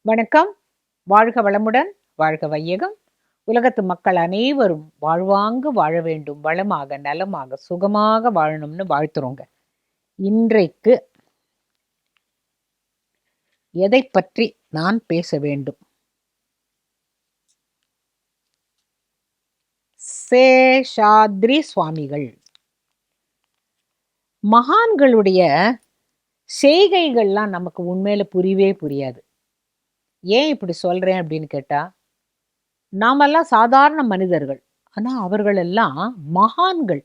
வணக்கம். வாழ்க வளமுடன், வாழ்க வையகம். உலகத்து மக்கள் அனைவரும் வாழ்வாங்கு வாழ வேண்டும், வளமாக, நலமாக, சுகமாக வாழணும்னு வாழ்த்துறோங்க. இன்றைக்கு எதை பற்றி நான் பேச வேண்டும்? சேஷாத்ரி சுவாமிகள். மகான்களுடைய செய்கைகள்லாம் நமக்கு உண்மையில புரியவே புரியாது. ஏன் இப்படி சொல்றேன் அப்படின்னு கேட்டா, நாமெல்லாம் சாதாரண மனிதர்கள். ஆனா அவர்கள் எல்லாம் மகான்கள்.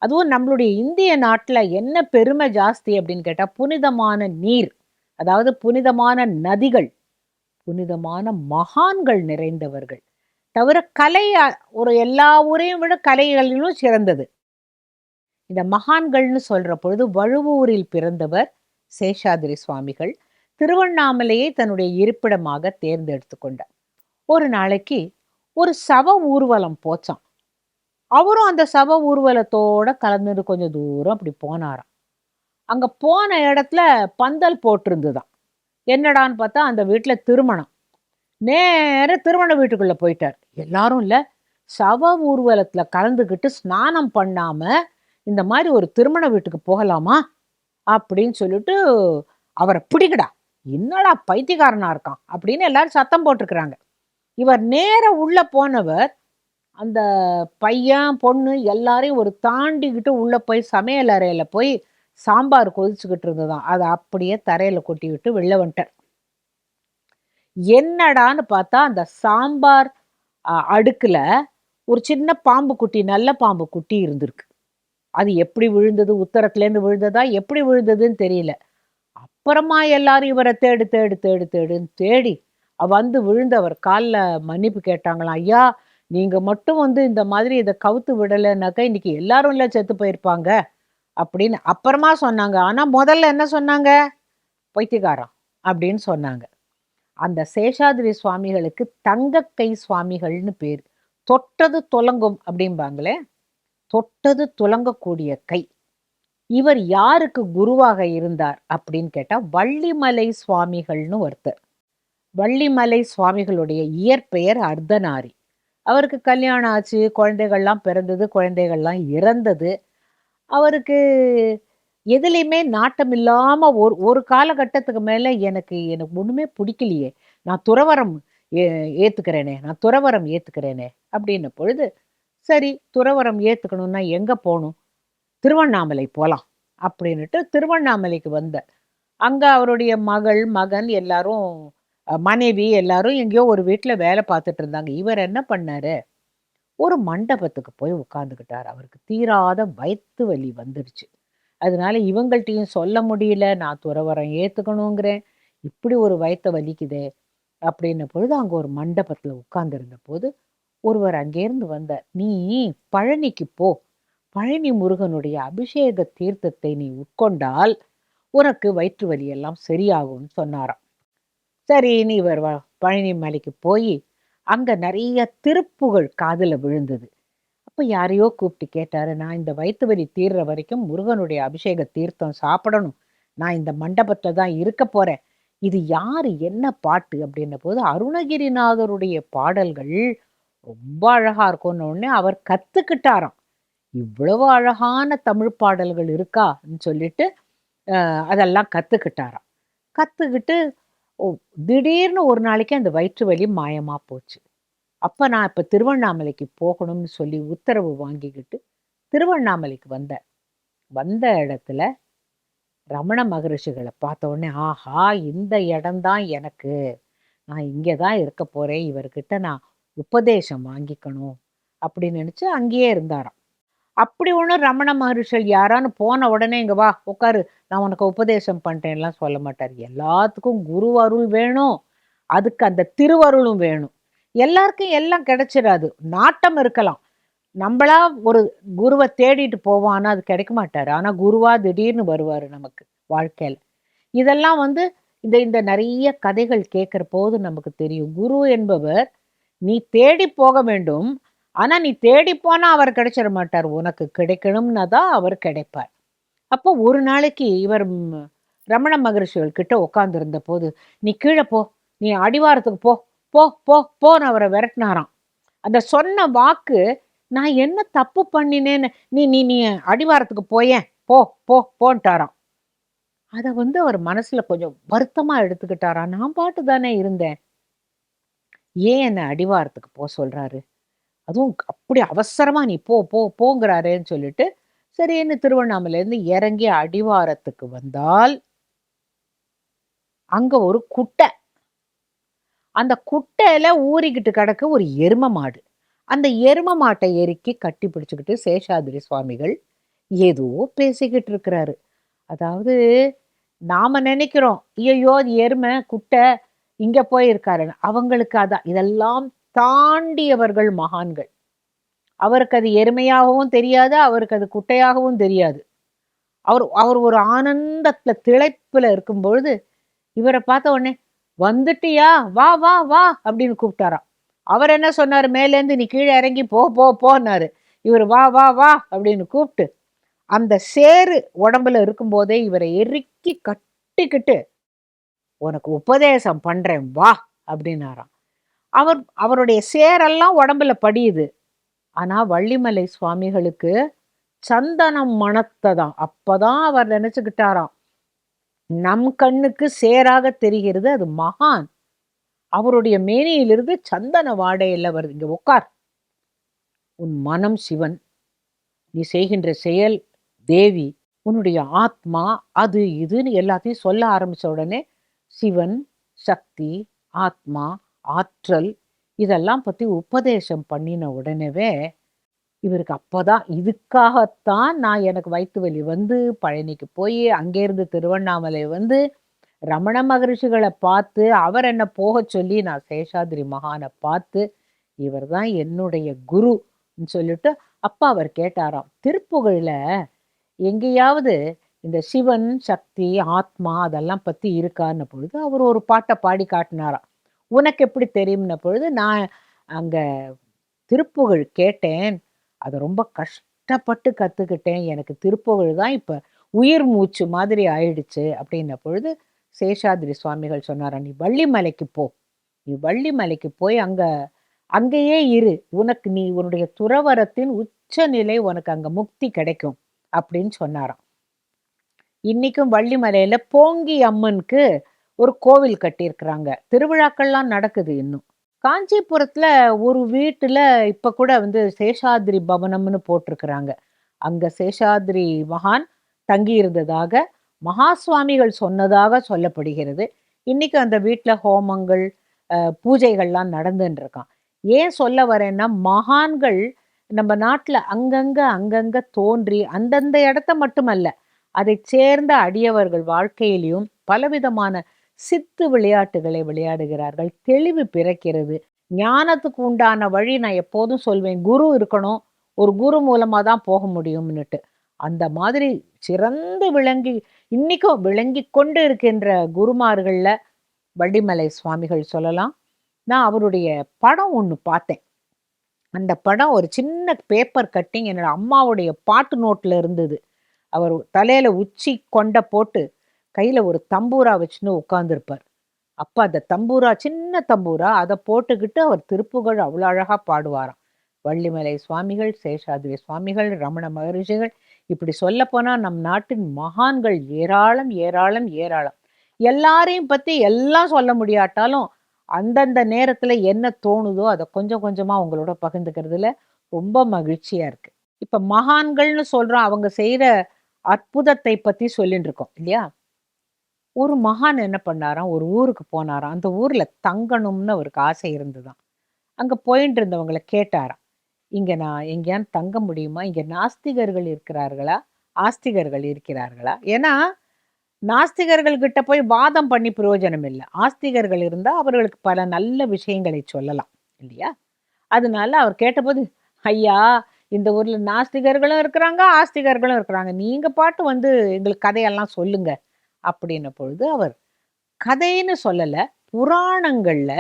அதுவும் நம்மளுடைய இந்திய நாட்டுல என்ன பெருமை ஜாஸ்தி அப்படின்னு கேட்டா, புனிதமான நீர், அதாவது புனிதமான நதிகள், புனிதமான மகான்கள் நிறைந்தவர்கள். தவிர கலை ஒரு எல்லா ஊரையும் விட கலைகளிலும் சிறந்தது. இந்த மகான்கள்னு சொல்ற பொழுது வழுவூரில் பிறந்தவர் சேஷாதிரி சுவாமிகள். திருவண்ணாமலையை தன்னுடைய இருப்பிடமாக தேர்ந்தெடுத்து கொண்டார். ஒரு நாளைக்கு ஒரு சவ ஊர்வலம் போச்சாம். அவரும் அந்த சவ ஊர்வலத்தோட கலந்துட்டு கொஞ்சம் தூரம் அப்படி போனாராம். அங்க போன இடத்துல பந்தல் போட்டிருந்துதான். என்னடான்னு பார்த்தா அந்த வீட்டுல திருமணம். நேர திருமண வீட்டுக்குள்ள போயிட்டார். எல்லாரும் இல்ல, சவ ஊர்வலத்துல கலந்துக்கிட்டு ஸ்நானம் பண்ணாம இந்த மாதிரி ஒரு திருமண வீட்டுக்கு போகலாமா அப்படின்னு சொல்லிட்டு அவரை பிடிக்கடா, என்னடா பைத்தியக்காரனா இருக்கான் அப்படின்னு எல்லாரும் சத்தம் போட்டிருக்கிறாங்க. இவர் நேர உள்ள போனவர் அந்த பையன் பொண்ணு எல்லாரையும் ஒரு தாண்டிக்கிட்டு உள்ள போய் சமையல் அறையில போய் சாம்பார் கொதிச்சுக்கிட்டு இருந்ததாம். அதை அப்படியே தரையில கொட்டி விட்டு வெளில வந்துட்டார். என்னடான்னு பார்த்தா அந்த சாம்பார் அடுக்குல ஒரு சின்ன பாம்பு குட்டி, நல்ல பாம்பு குட்டி இருந்திருக்கு. அது எப்படி விழுந்தது, உத்தரத்துலேருந்து விழுந்ததா, எப்படி விழுந்ததுன்னு தெரியல. அப்புறமா எல்லாரும் இவரை தேடு தேடு தேடு தேடுன்னு தேடி வந்து விழுந்தவர் காலில் மன்னிப்பு கேட்டாங்களாம். ஐயா, நீங்க மட்டும் இந்த மாதிரி இதை கவுத்து விடலைன்னாக்கா இன்னைக்கு எல்லாரும் இல்லை செத்து போயிருப்பாங்க அப்படின்னு அப்புறமா சொன்னாங்க. ஆனா முதல்ல என்ன சொன்னாங்க? பைத்தியக்காரன் அப்படின்னு சொன்னாங்க. அந்த சேஷாதிரி சுவாமிகளுக்கு தங்கக்கை சுவாமிகள்னு பேர். தொட்டது துலங்கும் அப்படிம்பாங்களே, தொட்டது துலங்கக்கூடிய கை. இவர் யாருக்கு குருவாக இருந்தார் அப்படின்னு கேட்டா, வள்ளிமலை சுவாமிகள்னு ஒருத்தர். வள்ளிமலை சுவாமிகளுடைய இயற்பெயர் அர்த்தநாரி. அவருக்கு கல்யாணம் ஆச்சு, குழந்தைகள்லாம் பிறந்தது, குழந்தைகள்லாம் இறந்தது. அவருக்கு எதுலையுமே நாட்டம் இல்லாம ஒரு ஒரு காலகட்டத்துக்கு மேல எனக்கு ஒண்ணுமே பிடிக்கலையே, நான் துறவரம் ஏத்துக்கிறேனே, நான் துறவரம் ஏத்துக்கிறேனே அப்படின்ன பொழுது, சரி துறவரம் ஏத்துக்கணும்னா எங்க போகணும்? திருவண்ணாமலை போலாம் அப்படின்னுட்டு திருவண்ணாமலைக்கு வந்தார். அங்க அவருடைய மகள், மகன் எல்லாரும், மனைவி எல்லாரும் எங்கேயோ ஒரு வீட்டுல வேலை பார்த்துட்டு இருந்தாங்க. இவர் என்ன பண்ணாரு? ஒரு மண்டபத்துக்கு போய் உட்கார்ந்துக்கிட்டார். அவருக்கு தீராத வயித்து வலி வந்துருச்சு. அதனால இவங்கள்ட்டையும் சொல்ல முடியல, நான் துறவரம் ஏத்துக்கணுங்கிறேன், இப்படி ஒரு வயித்த வலிக்குதே அப்படின்ன பொழுது அங்க ஒரு மண்டபத்துல உட்கார்ந்திருந்த போது ஒருவர் அங்கேருந்து வந்தார். நீ பழனிக்கு போ, பழனி முருகனுடைய அபிஷேக தீர்த்தத்தை நீ உட்கொண்டால் உனக்கு வயிற்று வலி எல்லாம் சரியாகும்னு சொன்னாராம். சரின்னு இவர் பழனி மலைக்கு போய் அங்க நிறைய திருப்புகழ் காதுல விழுந்தது. அப்ப யாரையோ கூப்பிட்டு கேட்டாரு, நான் இந்த வயிற்று வலி தீர்ற வரைக்கும் முருகனுடைய அபிஷேக தீர்த்தம் சாப்பிடணும், நான் இந்த மண்டபத்துல தான் இருக்க போறேன், இது யாரு, என்ன பாட்டு அப்படின்ன போது அருணகிரிநாதருடைய பாடல்கள் ரொம்ப அழகா இருக்கும்னு உடனே அவர் கத்துக்கிட்டாராம். இவ்வளவு அழகான தமிழ் பாடல்கள் இருக்கான்னு சொல்லிட்டு அதெல்லாம் கத்துக்கிட்டாராம். கத்துக்கிட்டு திடீர்னு ஒரு நாளைக்கு அந்த வயிற்று வலி மாயமா போச்சு. அப்ப நான் இப்ப திருவண்ணாமலைக்கு போகணும்னு சொல்லி உத்தரவு வாங்கிக்கிட்டு திருவண்ணாமலைக்கு வந்தேன். வந்த இடத்துல ரமண மகரிஷிகளை பார்த்த உடனே, ஆஹா, இந்த இடம்தான் எனக்கு, நான் இங்கேதான் இருக்க போறேன், இவர்கிட்ட நான் உபதேசம் வாங்கிக்கணும் அப்படின்னு நினைச்சு அங்கேயே இருந்தாராம். அப்படி ஒன்றும் ரமண மகரிஷிகள் யாரான்னு போன உடனே இங்க வா உட்காரு, நான் உனக்கு உபதேசம் பண்றேன்லாம் சொல்ல மாட்டார். எல்லாத்துக்கும் குரு அருள் வேணும், அதுக்கு அந்த திருவருளும் வேணும். எல்லாருக்கும் எல்லாம் கிடைச்சிடாது, நாட்டம் இருக்கலாம். நம்மளா ஒரு குருவை தேடிட்டு போவோம், ஆனா அது கிடைக்க மாட்டாரு. ஆனா குருவா திடீர்னு வருவாரு நமக்கு வாழ்க்கையில. இதெல்லாம் இந்த இந்த நிறைய கதைகள் கேட்கிற போது நமக்கு தெரியும். குரு என்பவர் நீ தேடி போக வேண்டும், ஆனா நீ தேடி போனா அவர் கிடைச்சிட மாட்டார், உனக்கு கிடைக்கணும்னா தான் அவர் கிடைப்பார். அப்போ ஒரு நாளைக்கு இவர் ரமண மகரிஷிகள் கிட்ட உட்கார்ந்து இருந்த போது, நீ கீழே போ, நீ அடிவாரத்துக்கு போ போ போ போன்னு அவரை விரட்டினாராம். அந்த சொன்ன வாக்கு, நான் என்ன தப்பு பண்ணினேன்னு, நீ நீ நீ அடிவாரத்துக்கு போயேன், போ போ போன்ட்டாராம். அதை அவர் மனசுல கொஞ்சம் வருத்தமா எடுத்துக்கிட்டாராம். நான் பாட்டு தானே இருந்தேன், ஏன் என்ன அடிவாரத்துக்கு போ சொல்றாரு, அதுவும் அப்படி அவசரமா நீ போ போ போங்கிறாரேன்னு சொல்லிட்டு சரின்னு திருவண்ணாமலையிலேருந்து இறங்கி அடிவாரத்துக்கு வந்தால் அங்க ஒரு குட்டை. அந்த குட்டையில ஊறிக்கிட்டு கிடக்கு ஒரு எரும மாடு. அந்த எரும மாட்டை எருக்கி கட்டி பிடிச்சுக்கிட்டு சேஷாதிரி சுவாமிகள் ஏதோ பேசிக்கிட்டு இருக்கிறாரு. அதாவது நாம நினைக்கிறோம், ஐயோ அது எருமை குட்டை இங்க போயிருக்காருன்னு. அவங்களுக்கு அதான், இதெல்லாம் தாண்டியவர்கள் மகான்கள். அவருக்கு அது எருமையாகவும் தெரியாது, அவருக்கு அது குட்டையாகவும் தெரியாது. அவர் அவர் ஒரு ஆனந்தத்துல திளைப்புல இருக்கும்பொழுது இவரை பார்த்த உடனே, வந்துட்டியா, வா வா வா அப்படின்னு கூப்பிட்டாராம். அவர் என்ன சொன்னாரு, மேலேருந்து நீ கீழே இறங்கி போ போ போன்னாரு. இவர் வா வா வா அப்படின்னு கூப்பிட்டு அந்த சேரு உடம்புல இருக்கும்போதே இவரை எருக்கி கட்டிக்கிட்டு, உனக்கு உபதேசம் பண்றேன் வா அப்படின்னாராம். அவருடைய சேரெல்லாம் உடம்புல படியுது. ஆனா வள்ளிமலை சுவாமிகளுக்கு சந்தனம் மணத்ததாம். அப்பதான் அவர் நினைச்சுக்கிட்டாராம், நம் கண்ணுக்கு சேராக தெரிகிறது அது மகான், அவருடைய மேனியிலிருந்து சந்தன வாடையில வருது. இங்க உட்கார், உன் மனம் சிவன், நீ செய்கின்ற செயல் தேவி, உன்னுடைய ஆத்மா அது இதுன்னு எல்லாத்தையும் சொல்ல ஆரம்பிச்ச உடனே சிவன், சக்தி, ஆத்மா, ஆற்றல் இதெல்லாம் பத்தி உபதேசம் பண்ணின உடனேவே இவருக்கு அப்பதான், இதுக்காகத்தான் நான் எனக்கு வயிற்று வலி வந்து பழனிக்கு போய் அங்கேருந்து திருவண்ணாமலை வந்து ரமண மகரிஷிகளை பார்த்து அவர் என்ன போக சொல்லி நான் சேஷாதிரி மகானை பார்த்து இவர் தான் என்னுடைய குருன்னு சொல்லிட்டு அப்பா அவர் கேட்டாராம், திருப்புகழ்ல எங்கேயாவது இந்த சிவன், சக்தி, ஆத்மா அதெல்லாம் பத்தி இருக்கான்னு பொழுது அவர் ஒரு பாட்டை பாடி காட்டினாராம். உனக்கு எப்படி தெரியும்ன பொழுது, நான் அங்க திருப்புகழ் கேட்டேன், அதை ரொம்ப கஷ்டப்பட்டு கத்துக்கிட்டேன், எனக்கு திருப்புகழ் தான் இப்ப உயிர் மூச்சு மாதிரி ஆயிடுச்சு அப்படின்ன பொழுது சேஷாதிரி சுவாமிகள் சொன்னாராம், நீ வள்ளிமலைக்கு போ, நீ வள்ளிமலைக்கு போய் அங்கேயே இரு, உனக்கு நீ உன்னுடைய துறவரத்தின் உச்ச நிலை, உனக்கு அங்க முக்தி கிடைக்கும் அப்படின்னு சொன்னாராம். இன்னைக்கும் வள்ளிமலையில போங்கி அம்மனுக்கு ஒரு கோவில் கட்டியிருக்கிறாங்க, திருவிழாக்கள்லாம் நடக்குது. இன்னும் காஞ்சிபுரத்துல ஒரு வீட்டுல இப்ப கூட சேஷாதிரி பவனம்னு போட்டிருக்கிறாங்க. அங்க சேஷாதிரி மகான் தங்கி இருந்ததாக மகா சுவாமிகள் சொன்னதாக சொல்லப்படுகிறது. இன்னைக்கு அந்த வீட்டுல ஹோமங்கள் பூஜைகள்லாம் நடந்துட்டு இருக்கான். ஏன் சொல்ல வரேன்னா, மகான்கள் நம்ம நாட்டுல அங்கங்க அங்கங்க தோன்றி அந்தந்த இடத்த மட்டுமல்ல, அதை சேர்ந்த அடியவர்கள் வாழ்க்கையிலும் பலவிதமான சித்து விளையாட்டுகளை விளையாடுகிறார்கள். தெளிவு பிறக்கிறது. ஞானத்துக்கு உண்டான வழி நான் எப்போதும் சொல்வேன், குரு இருக்கணும், ஒரு குரு மூலமா தான் போக முடியும்னுட்டு. அந்த மாதிரி சிறந்து விளங்கி இன்னைக்கும் விளங்கி கொண்டு இருக்கின்ற குருமார்கள்ல வள்ளிமலை சுவாமிகள் சொல்லலாம். நான் அவருடைய படம் ஒன்று பார்த்தேன். அந்த படம் ஒரு சின்ன பேப்பர் கட்டிங் என்னோட அம்மாவுடைய பாட்டு நோட்ல இருந்தது. அவர் தலையில உச்சி கொண்ட போட்டு கையில ஒரு தம்பூரா வச்சுன்னு உட்கார்ந்துருப்பார். அப்ப அந்த தம்பூரா சின்ன தம்பூரா அதை போட்டுக்கிட்டு அவர் திருப்புகழ் அவ்வளோ அழகா பாடுவாராம். வள்ளிமலை சுவாமிகள், சேஷாதிரி சுவாமிகள், ரமண மகரிஷிகள், இப்படி சொல்ல போனா நம் நாட்டின் மகான்கள் ஏராளம் ஏராளம் ஏராளம். எல்லாரையும் பத்தி எல்லாம் சொல்ல முடியாட்டாலும் அந்தந்த நேரத்துல என்ன தோணுதோ அதை கொஞ்சம் கொஞ்சமா உங்களோட பகிர்ந்துக்கிறதுல ரொம்ப மகிழ்ச்சியா இருக்கு. இப்ப மகான்கள்னு சொல்றோம், அவங்க செய்யற அற்புதத்தை பத்தி சொல்லிட்டு இருக்கோம் இல்லையா. ஒரு மகான் என்ன பண்ணாராம், ஒரு ஊருக்கு போனாராம். அந்த ஊர்ல தங்கணும்னு அவருக்கு ஆசை இருந்துதான். அங்க போயிட்டு இருந்தவங்களை கேட்டாராம், இங்க நான் எங்கேயான்னு தங்க முடியுமா, இங்க நாஸ்திகர்கள் இருக்கிறார்களா, ஆஸ்திகர்கள் இருக்கிறார்களா? ஏன்னா நாஸ்திகர்கள் கிட்ட போய் வாதம் பண்ணி பிரயோஜனம் இல்லை. ஆஸ்திகர்கள் இருந்தா அவர்களுக்கு பல நல்ல விஷயங்களை சொல்லலாம் இல்லையா. அதனால அவர் கேட்டபோது, ஐயா இந்த ஊர்ல நாஸ்திகர்களும் இருக்கிறாங்க, ஆஸ்திகர்களும் இருக்கிறாங்க, நீங்க பாட்டு எங்களுக்கு கதையெல்லாம் சொல்லுங்க அப்படின்ன பொழுது அவர் கதைன்னு சொல்லல, புராணங்கள்ல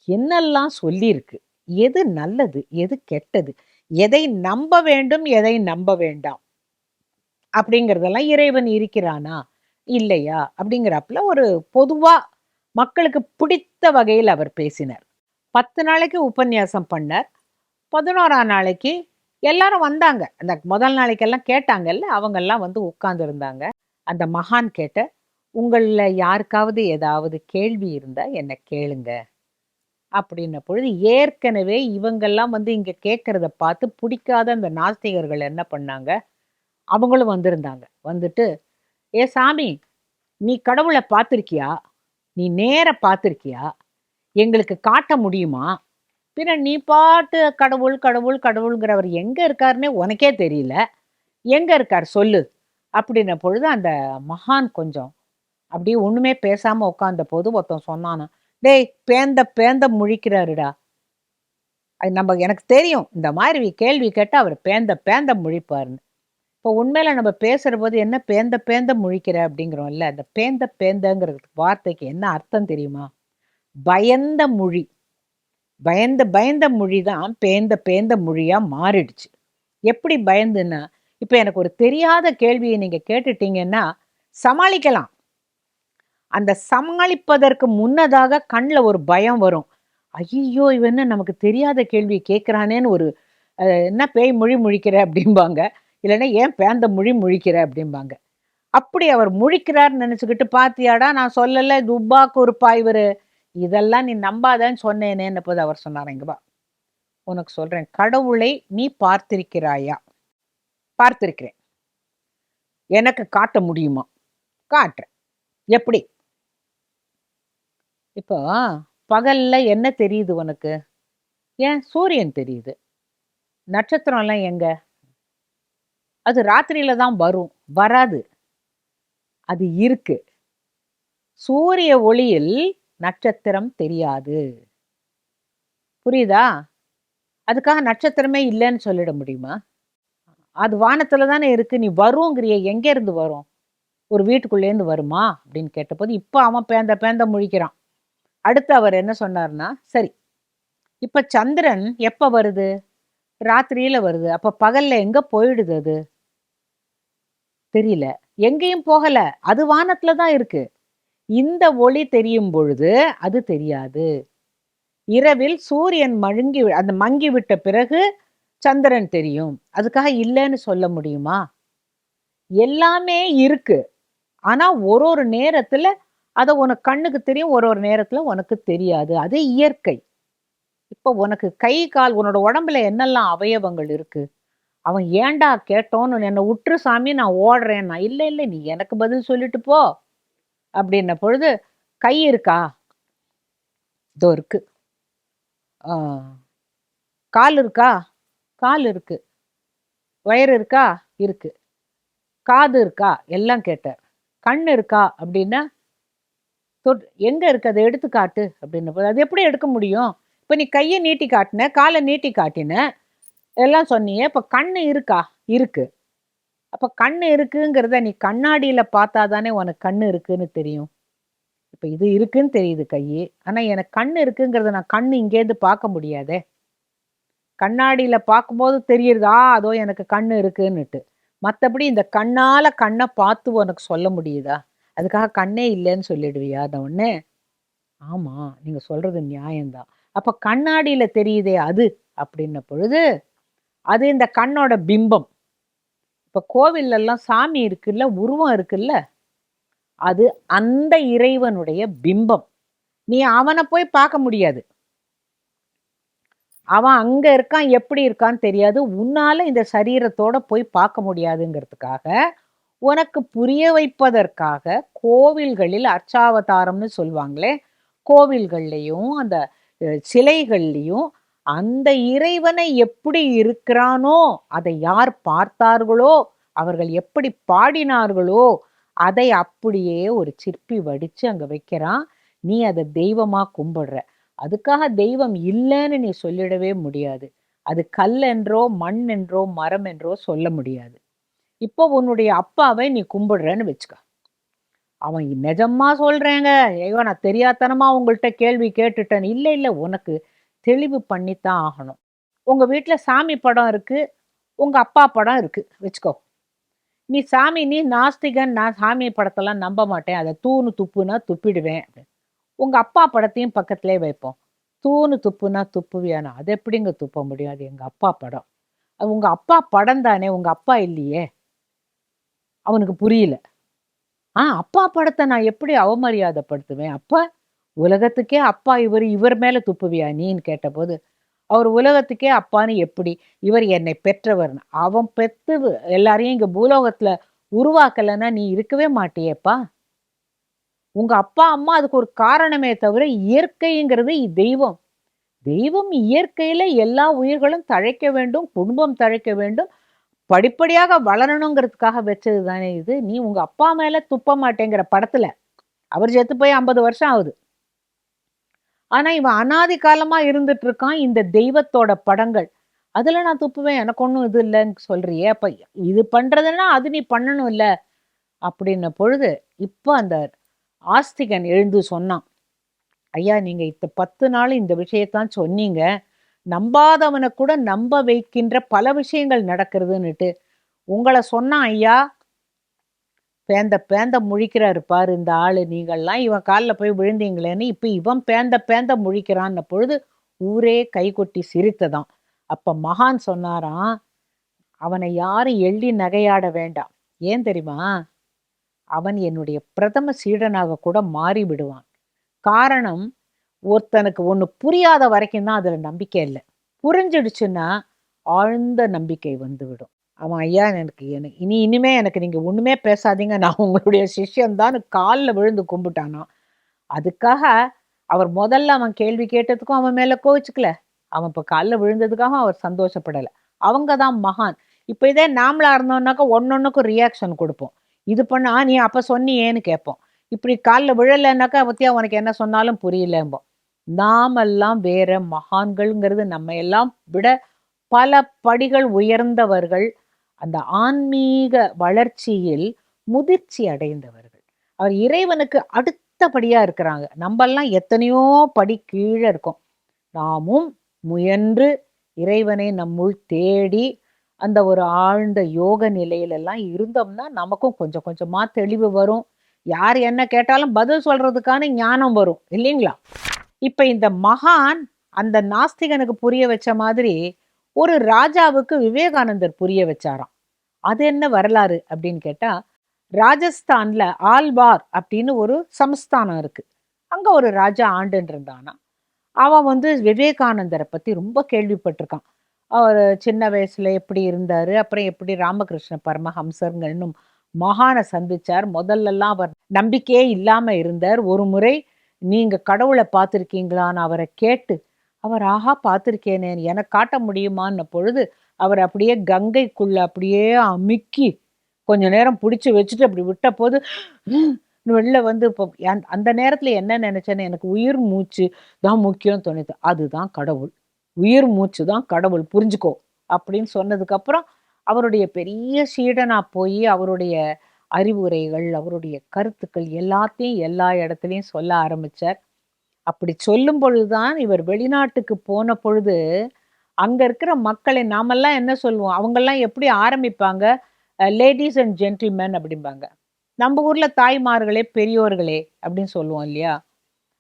என்னெல்லாம் சொல்லியிருக்கு, எது நல்லது எது கெட்டது, எதை நம்ப வேண்டும் எதை நம்ப வேண்டாம் அப்படிங்கிறதெல்லாம், இறைவன் இருக்கிறானா இல்லையா அப்படிங்கிறப்பல ஒரு பொதுவா மக்களுக்கு பிடித்த வகையில் அவர் பேசினார். 10 நாளைக்கு உபன்யாசம் பண்ணார். 11ஆம் நாளைக்கு எல்லாரும் வந்தாங்க. அந்த முதல் நாளைக்கெல்லாம் கேட்டாங்கல்ல, அவங்கெல்லாம் வந்து உட்கார்ந்திருந்தாங்க. அந்த மகான் கேட்ட, "உங்கள்ல யாருக்காவது ஏதாவது கேள்வி இருந்தா என்ன கேளுங்க." அப்படின்ன பொழுது, ஏற்கனவே இவங்கெல்லாம் வந்து இங்க கேட்கிறத பார்த்து பிடிக்காத அந்த நாஸ்திகர்கள் என்ன பண்ணாங்க, அவங்களும் வந்திருந்தாங்க. வந்துட்டு, "ஏ சாமி, நீ கடவுள பார்த்திருக்கியா? நீ நேரா பார்த்திருக்கியா? எங்களுக்கு காட்ட முடியுமா? பின்ன நீ பாட்டு கடவுள், கடவுள், கடவுள்ங்கிறவர் எங்க இருக்காருன்னே உனக்கே தெரியல. எங்க இருக்கார் சொல்லு." அப்படின்ன பொழுது அந்த மகான் கொஞ்சம் அப்படியே ஒண்ணுமே பேசாம உட்கார்ந்தபோது ஒருத்தன் சொன்னானாம், "டேய் பேந்த பேந்த முழிக்கிறாருடா." அது எனக்கு தெரியும். இந்த மாதிரி கேள்வி கேட்டா அவர் பேந்த பேந்த முழிப்பாருன்னு. இப்போ உண்மையில நம்ம பேசுறபோது என்ன பேந்த பேந்த முழிக்கிற அப்படிங்கிறோம்ல. அந்த பேந்த பேந்தங்கிற வார்த்தைக்கு என்ன அர்த்தம் தெரியுமா? பயந்த மொழி. பயந்த பயந்த மொழி தான் பேந்த பேந்த மொழியா மாறிடுச்சு. எப்படி பயந்துன்னா, இப்ப எனக்கு ஒரு தெரியாத கேள்விய நீங்க கேட்டுட்டீங்கன்னா, சமாளிக்கலாம். அந்த சமாளிப்பதற்கு முன்னதாக கண்ல ஒரு பயம் வரும். ஐய்யய்யோ! இவன் என்ன நமக்கு தெரியாத கேள்வி கேட்கிறானேன்னு ஒரு "என்ன பேய் மொழி முழிக்கிற?" அப்படிம்பாங்க. இல்லன்னா, "ஏன் பேந்த மொழி முழிக்கிற?" அப்படிம்பாங்க. அப்படி அவர் முழிக்கிறார்ன்னு நெனச்சுக்கிட்டு, "பாத்தியாடா நான் சொல்லல துப்பாக்கு ஒரு பாய்வரு. இதெல்லாம் நீ நம்பாதன்னு சொன்னேனேன்னபோது" அவர் சொன்னாராம், "இங்க வா, உனக்கு சொல்றேன். கடவுளை நீ பார்த்திருக்கிறாயா?" "பார்த்திருக்கிறேன்." "எனக்கு காட்ட முடியுமா?" "காட்டுறேன்." "எப்படி?" இப்போ பகல்ல என்ன தெரியுது உனக்கு? ஏன் சூரியன் தெரியுது. நட்சத்திரம்லாம் எங்க? அது ராத்திரியில தான் வரும். வராது. அது இருக்கு. சூரிய ஒளியில் நட்சத்திரம் தெரியாது. புரியுதா? அதுக்காக நட்சத்திரமே இல்லன்னு சொல்லிட முடியுமா? அது வானத்துல தானே இருக்கு. நீ வருங்கிறியே, எங்க இருந்து வரும்? ஒரு வீட்டுக்குள்ளேருந்து வருமா? அப்படின்னு கேட்டபோது, இப்ப அவன் பேந்த பேந்த முழிக்கிறான். அடுத்து அவர் என்ன சொன்னார்ன்னா, சரி, இப்ப சந்திரன் எப்ப வருது? ராத்திரியில வருது. அப்ப பகல்ல எங்க போயிடுது அது? தெரியல. எங்கேயும் போகல. அது வானத்துல தான் இருக்கு. இந்த ஒளி தெரியும் பொழுது, அது தெரியாது. இரவில் சூரியன் அந்த மங்கிவிட்ட பிறகு சந்திரன் தெரியும். அதுக்காக இல்லன்னு சொல்ல முடியுமா? எல்லாமே இருக்கு. ஆனா, ஒரு ஒரு நேரத்துல அத உனக்கு கண்ணுக்கு தெரியும். ஒரு ஒரு நேரத்துல உனக்கு தெரியாது. அது இயற்கை. இப்ப உனக்கு கை, கால் உன்னோட உடம்புல என்னெல்லாம் அவயவங்கள் இருக்கு? அவன் ஏன்டா கேட்டோன்னு என்ன உட்ரு சாமி நான் ஓடுறேன்னா, "இல்ல, இல்ல நீ எனக்கு பதில் சொல்லிட்டு போ." அப்படின்ன பொழுது, "கை இருக்கா?" "இதோ இருக்கு." "ஆ கால் இருக்கா?" "கால் இருக்கு." "வயிறு இருக்கா?" "இருக்கு." "காது இருக்கா?" எல்லாம் கேட்டார். "கண் இருக்கா?" அப்படின்னா, "எங்க இருக்கு? அத எடுத்து காட்டு." அப்படின்னபோது, "அது எப்படி எடுக்க முடியும்? இப்ப நீ கைய நீட்டி காட்டுன, கால நீட்டி காட்டின, எல்லாம் சொன்னியே. இப்ப கண்ணு இருக்கா?" "இருக்கு." அப்ப கண்ணு இருக்குங்கிறத நீ கண்ணாடியில பார்த்தா தானே உனக்கு கண்ணு இருக்குன்னு தெரியும். இப்ப இது இருக்குன்னு தெரியுது கையி. ஆனா எனக்கு கண்ணு இருக்குங்கிறத நான் கண்ணு இங்கேருந்து பார்க்க முடியாதே. கண்ணாடியில பார்க்கும்போது தெரியுது, அதோ எனக்கு கண்ணு இருக்குன்னுட்டு. மத்தபடி இந்த கண்ணால கண்ண பார்த்து உனக்கு சொல்ல முடியுதா? அதுக்காக கண்ணே இல்லன்னு சொல்லிடுவியா?" உடனே, "ஆமா, நீங்க சொல்றது நியாயம் தான். அப்ப கண்ணாடியில தெரியுதே அது" அப்படின்ன பொழுது, அது இந்த கண்ணோட பிம்பம். இப்ப கோவில்லலாம் சாமி இருக்குல்ல, உருவம் இருக்குல்ல, அது அந்த இறைவனுடைய பிம்பம். நீ அவன போய் பார்க்க முடியாது. அவன் அங்க இருக்கான், எப்படி இருக்கான்னு தெரியாது. உன்னால இந்த சரீரத்தோட போய் பார்க்க முடியாதுங்கிறதுக்காக, உனக்கு புரிய வைப்பதற்காக கோவில்களில் அர்ச்சாவதாரம்னு சொல்வாங்களே, கோவில்கள்லயும், அந்த சிலைகள்லயும் அந்த இறைவனை எப்படி இருக்கிறானோ, அதை யார் பார்த்தார்களோ, அவர்கள் எப்படி பாடினார்களோ, அதை அப்படியே ஒரு சிற்பி வடிச்சு அங்க வைக்கிறான். நீ அத தெய்வமா கும்பிடுற. அதுக்காக தெய்வம் இல்லன்னு நீ சொல்லிடவே முடியாது. அது கல் என்றோ, மண் என்றோ, மரம் என்றோ சொல்ல முடியாது. இப்போ உன்னுடைய அப்பாவை நீ கும்பிடுறன்னு வச்சுக்க. அவன் "நிஜமா சொல்றேங்க. ஐயோ! நான் தெரியாத்தனமா உங்கள்ட்ட கேள்வி கேட்டுட்டேன்." "இல்ல, இல்ல. உனக்கு தெளிவு பண்ணித்தான் ஆகணும். உங்க வீட்ல சாமி படம் இருக்கு. உங்க அப்பா படம் இருக்கு வச்சுக்கோ. நீ நாஸ்திகன். நான் சாமி படத்தெல்லாம் நம்ப மாட்டேன். அத தூன்னு துப்புனா துப்பிடுவேன்." உங்க அப்பா படத்தையும் பக்கத்திலே வைப்போம். தூணு துப்புனா துப்புவியானா? அது எப்படிங்க துப்ப முடியும்? அது எங்க அப்பா படம். அது உங்க அப்பா படம் தானே, உங்க அப்பா இல்லையே! அவனுக்கு புரியல. அப்பா படத்த நான் எப்படி அவமரியாதைப்படுத்துவேன்? அப்ப உலகத்துக்கே அப்பா இவரு, இவர் மேல துப்புவியா நீன்னு கேட்டபோது, அவர் உலகத்துக்கே அப்பான்னு எப்படி? இவர் என்னை பெற்றவர்ன்னு. அவன் பெத்து எல்லாரையும் இங்க பூலோகத்துல உருவாக்கலன்னா, நீ இருக்கவே மாட்டியேப்பா! உங்க அப்பா, அம்மா அதுக்கு ஒரு காரணமே தவிர, இயற்கைங்கிறது தெய்வம். தெய்வம் இயற்கையில எல்லா உயிர்களும் தழைக்க வேண்டும், குடும்பம் தழைக்க வேண்டும், படிப்படியாக வளரணுங்கிறதுக்காக வச்சது தானே இது. நீ உங்க அப்பா மேல துப்ப மாட்டேங்கிற படத்துல. அவர் செத்து போய் 50 வருஷம் ஆகுது. ஆனா, இவன் அனாதி காலமா இருந்துட்டு இருக்கான் இந்த தெய்வத்தோட படங்கள். அதுல நான் துப்புவேன். எனக்கு ஒண்ணும் இது இல்லன்னு சொல்றியே! அப்ப இது பண்றதுன்னா, அது நீ பண்ணணும்ல. அப்படின்ன பொழுது, இப்ப அந்த ஆஸ்திகன் எழுந்து சொன்னான். ஐயா, நீங்க 10 நாள் இந்த விஷயத்தான் சொன்னீங்க. நம்பாதவன கூட நம்ப வைக்கின்ற பல விஷயங்கள் நடக்கிறதுன்னுட்டு. உங்கள சொன்னான் ஐயா. பேந்த பேந்த முழிக்கிறாரு பாரு இந்த ஆளு. நீங்கள்லாம் இவன் கால்ல போய் விழுந்தீங்களேன்னு, இப்ப இவன் பேந்த பேந்த முழிக்கிறான்ன பொழுது, ஊரே கைகொட்டி சிரித்ததாம். அப்ப மகான் சொன்னாராம், அவனை யாரும் எள்ளி நகையாட வேண்டாம். ஏன் தெரியுமா? அவன் என்னுடைய பிரதம சீடனாக கூட மாறி விடுவான். காரணம், ஒருத்தனுக்கு ஒண்ணு புரியாத வரைக்கும் தான் அதுல நம்பிக்கை இல்ல. புரிஞ்சிடுச்சுன்னா, ஆழ்ந்த நம்பிக்கை வந்துவிடும். அவன் ஐயா எனக்கு இனிமே எனக்கு நீங்க ஒண்ணுமே பேசாதீங்க. நான் உங்களுடைய சிஷ்யன் தான்னு கால்ல விழுந்து கும்பிட்டானாம். அதுக்காக அவர் முதல்ல அவன் கேள்வி கேட்டதுக்கும் அவன் மேல கோவிச்சுக்கல. அவன் இப்ப கால்ல விழுந்ததுக்காக அவர் சந்தோஷப்படல. அவங்க தான் மகான். இப்ப இதே நாமளா இருந்தோம்னாக்கா ஒண்ணொண்ணுக்கும் ரியாக்ஷன் குடுப்போம். இது பண்ணா, நீ அப்ப சொன்னியேன்னு கேட்போம். இப்படி கால்ல விழலன்னாக்கா, "பத்தியா உனக்கு என்ன சொன்னாலும் புரியலம்போம்." நாமெல்லாம் வேற, மகான்கள்ங்கிறது நம்ம எல்லாம் விட பல படிகள் உயர்ந்தவர்கள். அந்த ஆன்மீக வளர்ச்சியில் முதிர்ச்சி அடைந்தவர்கள். அவர் இறைவனுக்கு அடுத்தபடியா இருக்கிறாங்க. நம்பெல்லாம் எத்தனையோ படி கீழ இருக்கோம். நாமும் முயன்று இறைவனை நம்முள் தேடி, அந்த ஒரு ஆழ்ந்த யோக நிலையிலெல்லாம் இருந்தோம்னா, நமக்கும் கொஞ்சம் கொஞ்சமா தெளிவு வரும். யார் என்ன கேட்டாலும் பதில் சொல்றதுக்கான ஞானம் வரும். இல்லைங்களா? இப்ப இந்த மகான் அந்த நாஸ்திகனுக்கு புரிய வச்ச மாதிரி, ஒரு ராஜாவுக்கு விவேகானந்தர் புரிய வச்சாராம். அது என்ன வரலாறு அப்படின்னு கேட்டா, ராஜஸ்தான்ல ஆல்வார் அப்படின்னு ஒரு சமஸ்தானம் இருக்கு. அங்க ஒரு ராஜா ஆண்டுன்னு இருந்தானாம். அவன் வந்து விவேகானந்தரை பத்தி ரொம்ப கேள்விப்பட்டிருக்கான். அவர் சின்ன வயசுல எப்படி இருந்தாரு, அப்புறம் எப்படி ராமகிருஷ்ண பரமஹம்சர்ங்க இன்னும் மகான சந்திச்சார். முதல்லலாம் அவர் நம்பிக்கையே இல்லாம இருந்தார். ஒரு முறை நீங்க கடவுளை பார்த்திருக்கீங்களான்னு அவரை கேட்டு, அவர் ஆஹா பார்த்திருக்கேனே, எனக்கு காட்ட முடியுமான்ன பொழுது, அவர் அப்படியே கங்கைக்குள்ள அப்படியே அமுக்கி கொஞ்ச நேரம் பிடிச்சு வச்சுட்டு அப்படி விட்டபோது வெளில வந்து இப்போ அந்த நேரத்துல என்ன நினைச்சேன்னு, எனக்கு உயிர் மூச்சு தான் முக்கியம் தோணுது. அதுதான் கடவுள். உயிர் மூச்சு தான் கடவுள் புரிஞ்சுக்கோ அப்படின்னு சொன்னதுக்கு அப்புறம் அவருடைய பெரிய சீடனா போய் அவருடைய அறிவுரைகள், அவருடைய கருத்துக்கள் எல்லாத்தையும் எல்லா இடத்துலயும் சொல்ல ஆரம்பிச்சார். அப்படி சொல்லும் பொழுதுதான் இவர் வெளிநாட்டுக்கு போன பொழுது அங்க இருக்கிற மக்களை நாமெல்லாம் என்ன சொல்லுவோம்? அவங்கெல்லாம் எப்படி ஆரம்பிப்பாங்க? லேடீஸ் அண்ட் ஜென்டில்மேன் அப்படிம்பாங்க. நம்ம ஊர்ல தாய்மார்களே, பெரியோர்களே அப்படின்னு சொல்லுவோம் இல்லையா?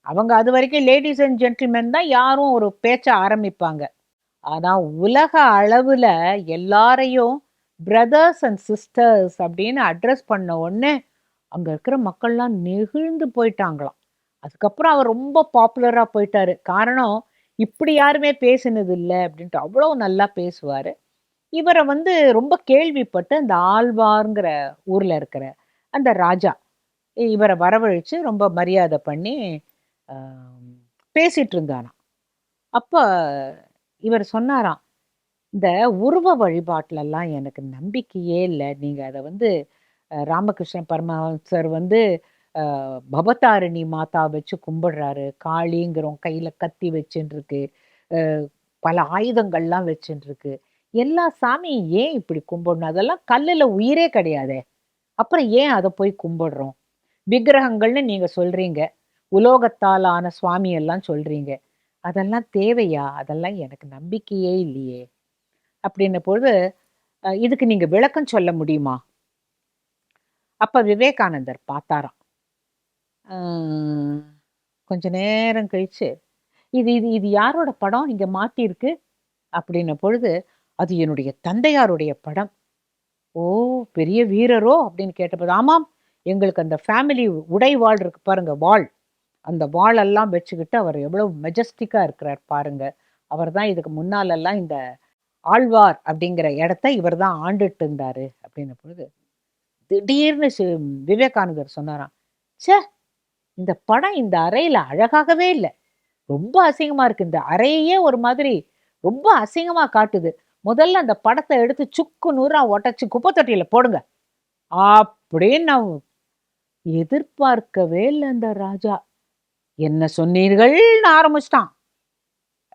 அவங்க அதுவரைக்கும் லேடீஸ் அண்ட் ஜென்டில்மேன் தான் யாரும் ஒரு பேச்ச ஆரம்பிப்பாங்க. ஆனா உலக அளவுல எல்லாரையும் பிரதர்ஸ் அண்ட் சிஸ்டர்ஸ் அப்படின்னு அட்ரஸ் பண்ண உடனே, அங்க இருக்கிற மக்கள்லாம் நெகிழ்ந்து போயிட்டாங்களாம். அதுக்கப்புறம் அவர் ரொம்ப பாப்புலரா போயிட்டாரு. காரணம், இப்படி யாருமே பேசினது இல்ல அப்படின்ட்டு. அவ்வளோ நல்லா பேசுவாரு. இவர வந்து ரொம்ப கேள்விப்பட்டு அந்த ஆழ்வார்ங்கிற ஊர்ல இருக்கிற அந்த ராஜா, இவர வரவழைச்சு ரொம்ப மரியாதை பண்ணி அ பேசிட்டு இருந்தாராம். அப்ப இவர் சொன்னாராம், "இந்த உருவ வழிபாட்டுலலாம் எனக்கு நம்பிக்கையே இல்ல. நீங்க அத வந்து ராமகிருஷ்ண பரமஹம்சர் வந்து பவதாரிணி மாதா வச்சு கும்பிடுறாரு. காளிங்கிறோம் கையில கத்தி வச்சுன்ருக்கு. அ பல ஆயுதங்கள்லாம் வச்சுன்ருக்கு. எல்லா சாமியும் ஏன் இப்படி கும்பிடணும்? அதெல்லாம் கல்லுல உயிரே கிடையாதே! அப்புறம் ஏன் அத போய் கும்பிடுறோம்? விக்கிரகங்கள்னு நீங்க சொல்றீங்க. உலோகத்தால் ஆன சுவாமி எல்லாம் சொல்றீங்க. அதெல்லாம் தேவையா? அதெல்லாம் எனக்கு நம்பிக்கையே இல்லையே!" அப்படின்ன பொழுது, இதுக்கு நீங்க விளக்கம் சொல்ல முடியுமா? அப்ப விவேகானந்தர் பார்த்தாராம். அ கொஞ்ச நேரம் கழிச்சு, இது இது இது யாரோட படம் இங்க மாட்டியிருக்கு? அப்படின்ன பொழுது, அது என்னுடைய தந்தையாருடைய படம். "ஓ! பெரிய வீரரோ?" அப்படின்னு கேட்டபோது, "ஆமாம். எங்களுக்கு அந்த ஃபேமிலி உடை வாள் இருக்கு பாருங்க, வாள். அந்த வாளெல்லாம் வச்சுக்கிட்டு அவர் எவ்வளவு மெஜஸ்டிக்கா இருக்கிறார் பாருங்க. அவர் தான் இதுக்கு முன்னாலல்லாம் இந்த ஆழ்வார் அப்படிங்கிற இடத்த இவர் தான் ஆண்டுட்டு இருந்தாரு." அப்படின்ன பொழுது, திடீர்னு விவேகானந்தர் சொன்னாராம், "ச்சே! இந்த படம் இந்த அறையில அழகாகவே இல்ல. ரொம்ப அசிங்கமா இருக்கு. இந்த அறையையே ஒரு மாதிரி ரொம்ப அசிங்கமா காட்டுது. முதல்ல அந்த படத்த எடுத்து சுக்கு நூறா உடைச்சு குப்பை தொட்டியில போடுங்க." அப்படின்னு நான் எதிர்பார்க்கவே இல்ல அந்த ராஜா. "என்ன சொன்னீர்கள்ன்னு" ஆரம்பிச்சுட்டான்.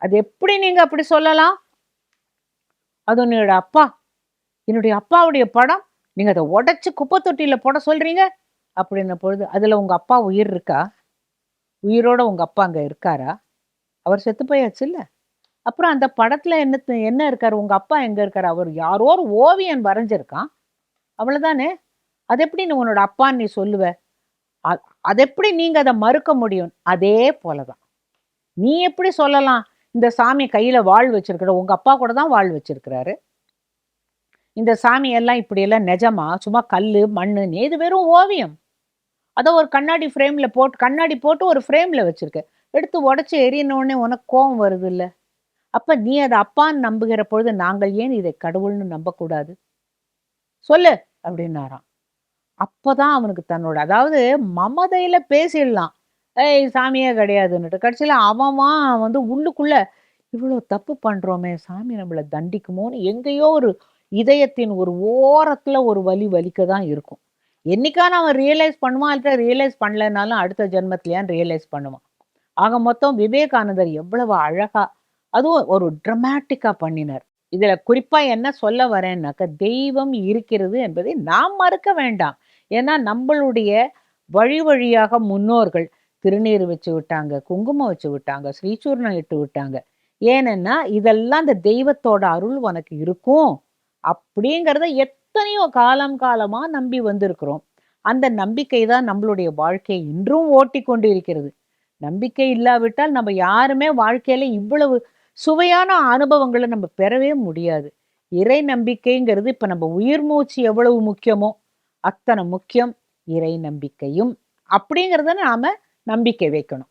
"அது எப்படி நீங்க அப்படி சொல்லலாம்? அது என்னோட அப்பா. என்னுடைய அப்பாவுடைய படம். நீங்க அத உடைச்சு குப்பை தொட்டியில போட சொல்றீங்க?" அப்படின்ன பொழுது, "அதுல உங்க அப்பா உயிர் இருக்கா? உயிரோட உங்க அப்பா அங்க இருக்காரா? அவர் செத்து போயாச்சுல்ல. அப்புறம் அந்த படத்துல என்ன இருக்காரு? உங்க அப்பா எங்க இருக்காரு? அவர் யாரோ ஒரு ஓவியன் வரைஞ்சிருக்கான். அவ்வளவுதானே. அது எப்படி நீ உன்னோட அப்பான்னு நீ சொல்லுவ? அ அது எப்படி நீங்க அத மறுக்க முடியும்?" அதே போல தான். நீ எப்படி சொல்லலாம்? இந்த சாமி கையில வாள் வச்சிருக்கிற, உங்க அப்பா கூட தான் வாள் வச்சிருக்கிறாரு. இந்த சாமி எல்லாம் இப்படியெல்லாம் நெஜமா? சும்மா கல்லு, மண்ணுன்னு இது வெறும் ஓவியம். அத ஒரு கண்ணாடி போட்டு ஒரு ஃப்ரேம்ல வச்சிருக்க. எடுத்து உடைச்சு எறியனோனே உனக்கு கோவம் வருதுல்ல. அப்ப நீ அத அப்பான்னு நம்புகிற பொழுது, நாங்கள் ஏன் இதை கடவுள்ன்னு நம்பக்கூடாது? சொல்லு அப்படின்னாராம். அப்பதான் அவனுக்கு தன்னோட அதாவது மமதையில பேசிடலாம். ஏய் சாமியே கிடையாதுன்னுட்டு. கடைசியில அவன் வந்து உள்ளுக்குள்ள இவ்வளோ தப்பு பண்றோமே! சாமி நம்மள தண்டிக்குமோன்னு எங்கேயோ ஒரு இதயத்தின் ஒரு ஓரத்துல ஒரு வலி வலிக்க தான் இருக்கும். என்னைக்காவது அவன் ரியலைஸ் பண்ணுவான், இல்ல ரியலைஸ் பண்ணலனாலும் அடுத்த ஜென்மத்திலயாவது ரியலைஸ் பண்ணுவான். ஆக மொத்தம் விவேகானந்தர் எவ்வளவு அழகா, அதுவும் ஒரு டிராமாட்டிக்கா பண்ணினார். இதுல குறிப்பா என்ன சொல்ல வரேன்னாக்க, தெய்வம் இருக்கிறது என்பதை நாம் மறுக்க வேண்டாம். ஏன்னா நம்மளுடைய வழி வழியாக முன்னோர்கள் திருநீறு வச்சு விட்டாங்க, குங்குமம் வச்சு விட்டாங்க, ஸ்ரீசூர்ணம் இட்டு விட்டாங்க. ஏனென்னா இதெல்லாம் அந்த தெய்வத்தோட அருள் உனக்கு இருக்கும் அப்படிங்கிறத எத்தனையோ காலம் காலமா நம்பி வந்திருக்கிறோம். அந்த நம்பிக்கை தான் நம்மளுடைய வாழ்க்கையை இன்றும் ஓட்டிக் கொண்டு இருக்கிறது. நம்பிக்கை இல்லாவிட்டால் நம்ம யாருமே வாழ்க்கையில இவ்வளவு சுவையான அனுபவங்கள நம்ம பெறவே முடியாது. இறை நம்பிக்கைங்கிறது இப்ப நம்ம உயிர் மூச்சு எவ்வளவு முக்கியமோ, அத்தனை முக்கியம் இறை நம்பிக்கையும். அப்படிங்கிறத நாம நம்பிக்கை வைக்கணும்.